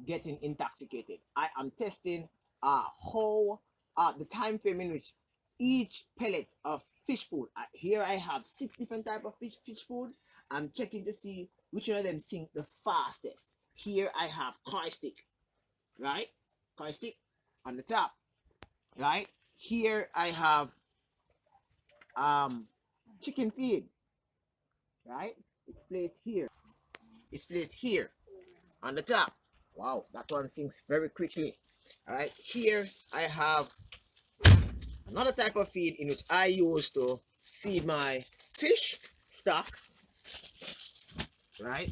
getting intoxicated. I am testing how the time frame in which each pellet of fish food. Here I have 6 different type of fish food. I'm checking to see which one of them sink the fastest. Here I have koi stick, right? Koi stick on the top, right? Here I have chicken feed, right? It's placed here. It's placed here on the top. Wow, that one sinks very quickly. All right, here I have another type of feed in which I use to feed my fish stock. Right,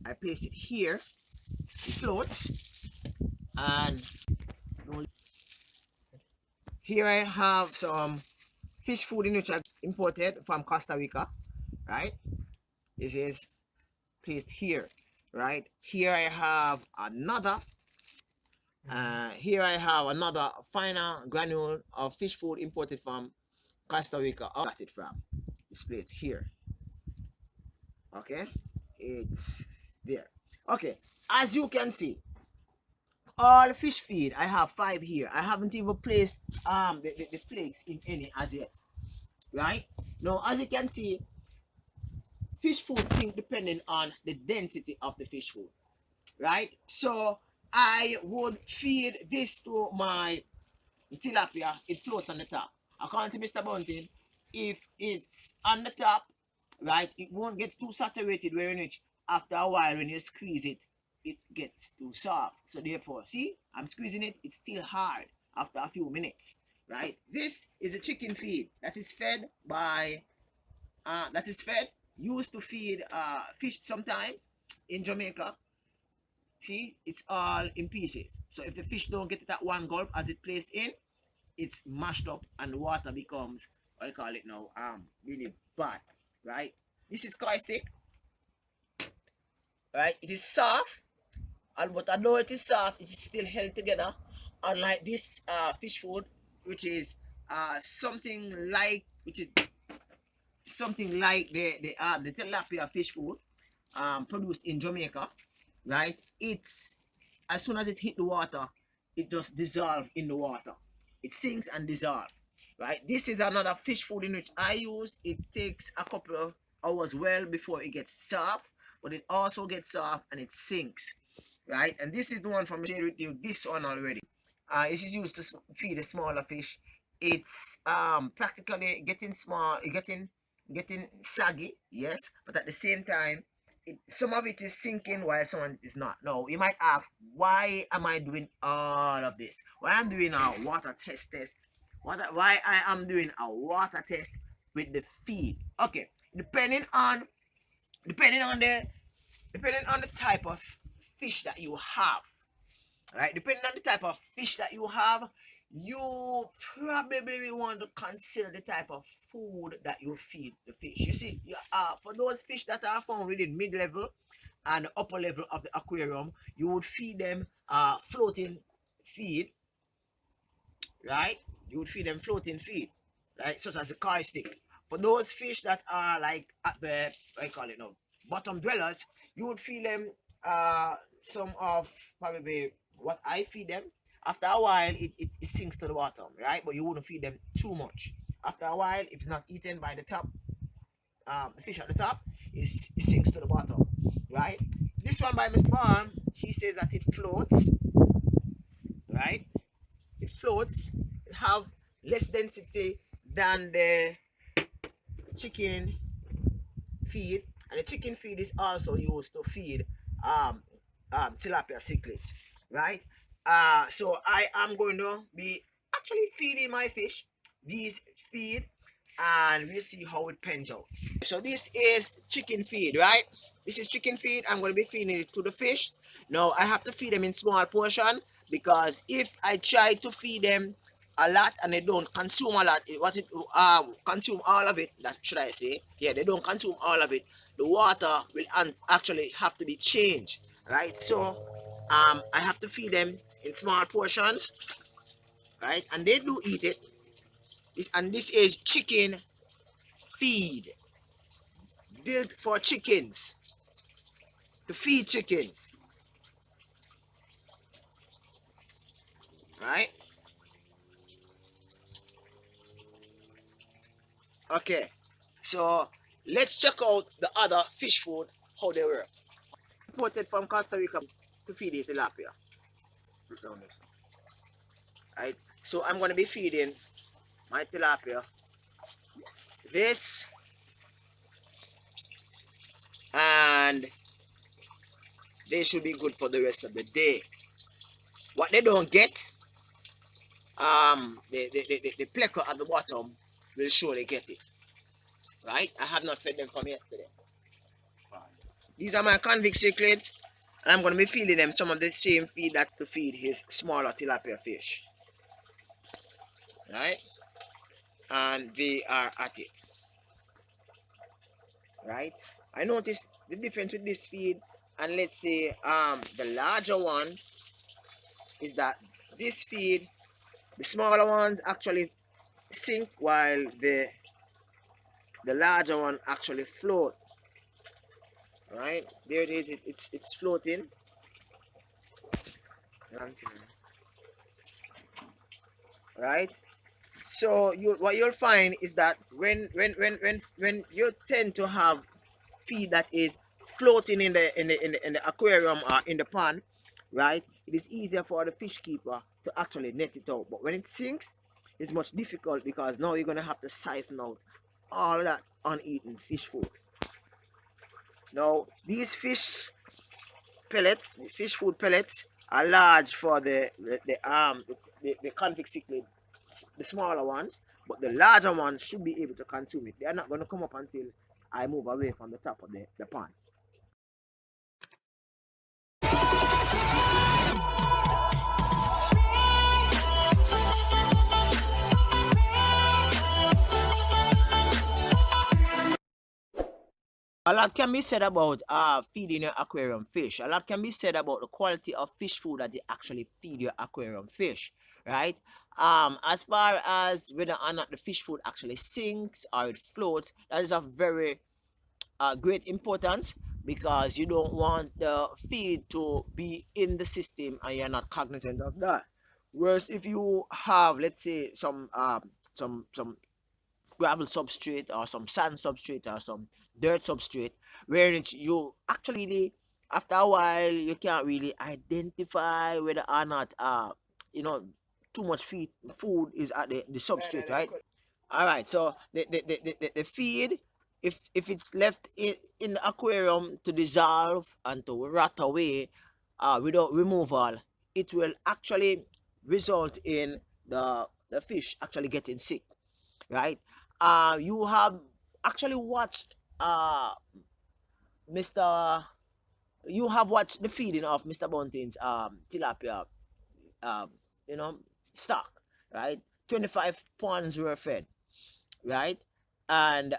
I place it here. It floats, and here I have some fish food in which I imported from Costa Rica. Right, this is placed here. Right, here I have another. Here I have another finer granule of fish food imported from Costa Rica. I got it from. It's placed here. Okay, it's there. Okay, as you can see, all fish feed, I have 5 here. I haven't even placed the flakes in any as yet. Right now, as you can see, fish food sink depending on the density of the fish food. Right, so I would feed this to my tilapia. It floats on the top. According to Mr. Bunting, if it's on the top, right, it won't get too saturated, where in which after a while when you squeeze it, it gets too soft. So therefore, see, I'm squeezing it, it's still hard after a few minutes. Right, this is a chicken feed that is fed by used to feed fish sometimes in Jamaica. See, it's all in pieces. So if the fish don't get it at one gulp as it placed in, it's mashed up and the water becomes, what I call it now, really bad. Right, this is koi stick. Right, it is soft, but although it is soft, it is still held together, unlike this fish food, which is something like the tilapia fish food produced in Jamaica. Right, it's, as soon as it hit the water, it just dissolves in the water. It sinks and dissolves. Right, this is another fish food in which I use. It takes a couple of hours well before it gets soft, but it also gets soft and it sinks. Right, and this is the one from share with you. This one already. This is used to feed a smaller fish. It's practically getting small, getting saggy, yes, but at the same time, some of it is sinking while some of it is not. Now, you might ask, why am I doing all of this? Why I'm doing a water test? Why I am doing a water test with the feed? Okay, depending on the type of fish that you have. Right, depending on the type of fish that you have, you probably want to consider the type of food that you feed the fish. You see, for those fish that are found within mid-level and upper level of the aquarium, you would feed them floating feed. Right, you would feed them floating feed, right, such as a koi stick. For those fish that are like at the, I call it now, bottom dwellers, you would feed them some of probably what I feed them. After a while, it sinks to the bottom, right? But you wouldn't feed them too much. After a while, if it's not eaten by the top, the fish at the top, it sinks to the bottom, right? This one by Mr. Farm, he says that it floats, right? It floats, it have less density than the chicken feed, and the chicken feed is also used to feed tilapia cichlids, right? So I am going to be actually feeding my fish these feed, and we'll see how it pans out. So this is chicken feed, right? This is chicken feed. I'm going to be feeding it to the fish. Now I have to feed them in small portion, because if I try to feed them a lot and they don't consume a lot, consume all of it, that should I say, yeah, they don't consume all of it, the water will actually have to be changed, right? So I have to feed them in small portions, right? And they do eat it. This is chicken feed, built for chickens, to feed chickens. right? Okay, so let's check out the other fish food, how they work. Imported from Costa Rica to feed this tilapia. Right? So I'm gonna be feeding my tilapia this, and they should be good for the rest of the day. What they don't get, the plecker at the bottom will surely get it. Right? I have not fed them from yesterday. These are my convict cichlids, and I'm gonna be feeding them some of the same feed that to feed his smaller tilapia fish. Right? And they are at it. Right? I noticed the difference with this feed, and let's say the larger one is that this feed, the smaller ones actually sink while the larger one actually float. Right? There it is, it's floating. Right? So you, what you'll find is that when you tend to have feed that is floating in the aquarium or in the pond, right? It is easier for the fish keeper to actually net it out. But when it sinks, it's much difficult because now you're gonna have to siphon out all that uneaten fish food. Now these fish pellets, the fish food pellets, are large for the convict cichlid, the smaller ones, but the larger ones should be able to consume it. They are not going to come up until I move away from the top of the pond. A lot can be said about feeding your aquarium fish. A lot can be said about the quality of fish food that you actually feed your aquarium fish, right? As far as whether or not the fish food actually sinks or it floats, that is of very great importance, because you don't want the feed to be in the system and you're not cognizant of that. Whereas if you have, let's say, some gravel substrate or some sand substrate or some dirt substrate, where you actually, after a while, you can't really identify whether or not you know too much food is at the substrate, right? All right, so the feed, if it's left in the aquarium to dissolve and to rot away without removal, it will actually result in the fish actually getting sick, right? You have actually watched Mr. You have watched the feeding of Mr. Bunting's tilapia um you know stock, right? 25 ponds were fed, right? And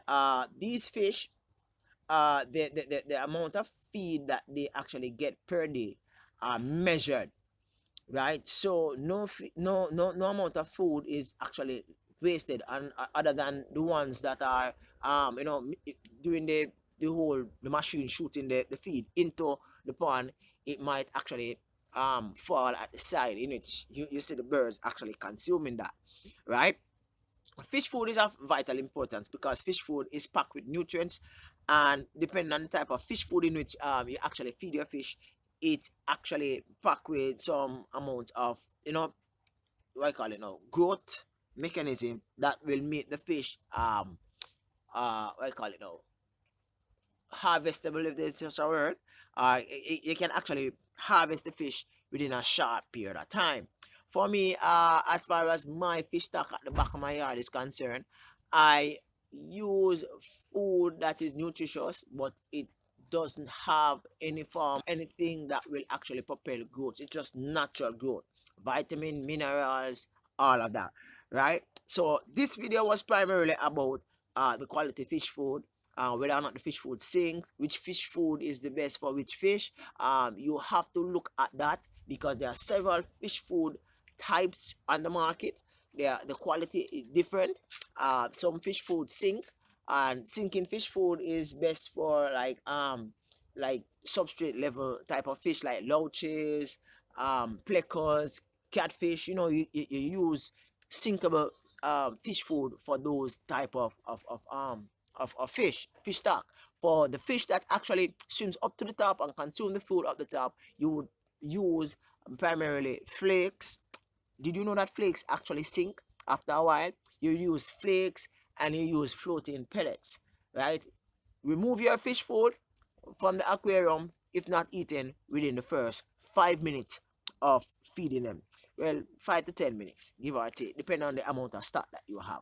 these fish, the amount of feed that they actually get per day are measured, right? So no amount of food is actually wasted, and other than the ones that are doing the machine shooting the feed into the pond, it might actually fall at the side in which you see the birds actually consuming that, right? Fish food is of vital importance because fish food is packed with nutrients, and depending on the type of fish food in which you actually feed your fish, it actually packed with some amount of what I call it now, growth mechanism that will make the fish what I call it now, harvestable, if there's such a word. You can actually harvest the fish within a short period of time. For me, as far as my fish stock at the back of my yard is concerned, I use food that is nutritious, but it doesn't have any form anything that will actually propel growth. It's just natural growth, vitamin, minerals, all of that, right? So this video was primarily about the quality fish food, whether or not the fish food sinks, which fish food is the best for which fish. You have to look at that because there are several fish food types on the market. The quality is different. Some fish food sink, and sinking fish food is best for like substrate level type of fish like loaches, plecos, catfish, you use sinkable fish food for those type of fish stock. For the fish that actually swims up to the top and consume the food up the top, you would use primarily flakes. Did you know that flakes actually sink after a while? You use flakes and you use floating pellets, right? Remove your fish food from the aquarium if not eaten within the first 5 minutes of feeding them. Well, 5 to 10 minutes, give or take, depending on the amount of stock that you have.